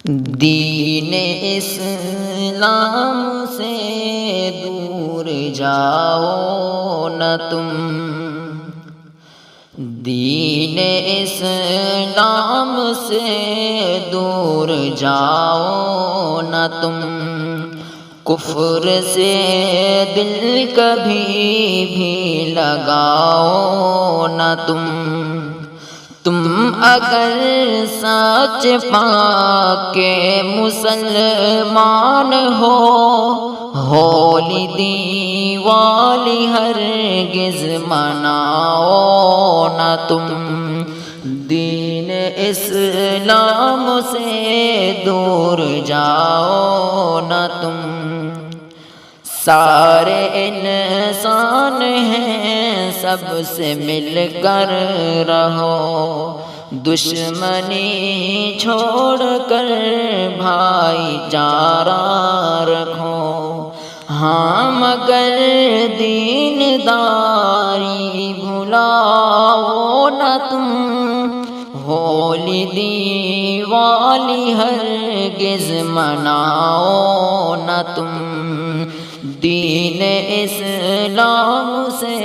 دین اسلام سے دور جاؤ نہ تم، دین اسلام سے دور جاؤ نہ تم، کفر سے دل کبھی بھی لگاؤ نہ تم اگر سچ پا کے مسلمان ہولی دیوالی ہرگز مناؤ نہ تم، دین اسلام سے دور جاؤ نہ تم۔ سارے انسان ہیں سب سے مل کر رہو، دشمنی چھوڑ کر بھائی چارہ رکھو، ہاں مگر دین داری بھلاؤ نہ تم، ہولی دیوالی ہرگز مناؤ نہ تم، دین اسلام سے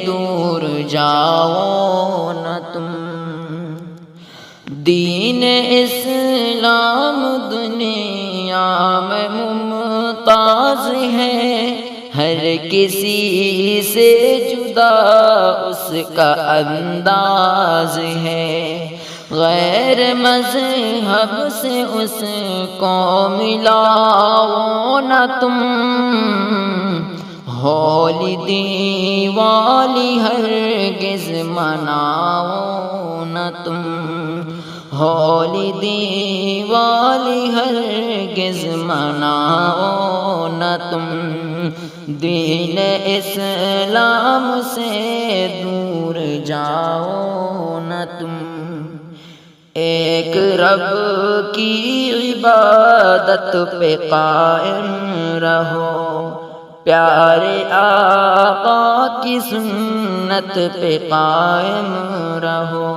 دور جاؤ نہ تم۔ دین اسلام دنیا میں ممتاز ہے، ہر کسی سے جدا اس کا انداز ہے، غیر مذہب سے اس کو ملاؤ نہ تم، ہولی دیوالی ہرگز مناؤ نہ تم، ہولی دیوالی ہرگز مناؤ نہ تم، دین اسلام سے دور جاؤ نہ تم۔ ایک رب کی عبادت پہ قائم رہو، پیارے آقا کی سنت پہ قائم رہو،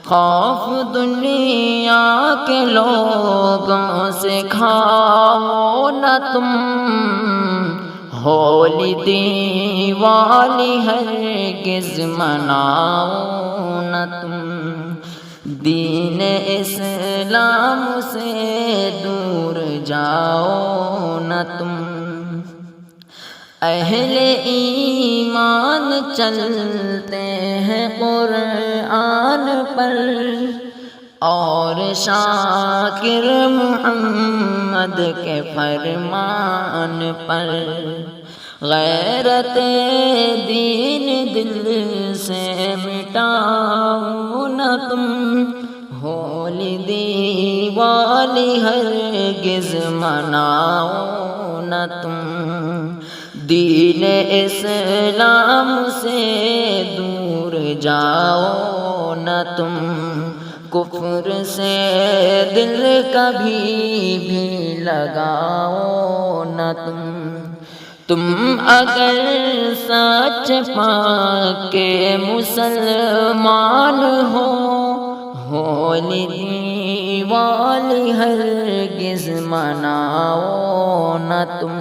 خوف دنیا کے لوگوں سے کھاؤ نہ تم، ہولی دیوالی ہرگز مناؤ نہ تم، دین اسلام سے دور جاؤ نہ تم۔ اہل ایمان چلتے ہیں قرآن پر، اور شاکر محمد کے فرمان پر، غیرت دین دل سے مٹاؤ نہ تم، ہولی دیوالی ہرگز مناؤ نہ تم، دین اسلام سے دور جاؤ نہ تم، کفر سے دل کبھی بھی لگاؤ نہ تم اگر سچ پا کے مسلمان ہولی دیوالی ہرگز مناؤ نہ تم۔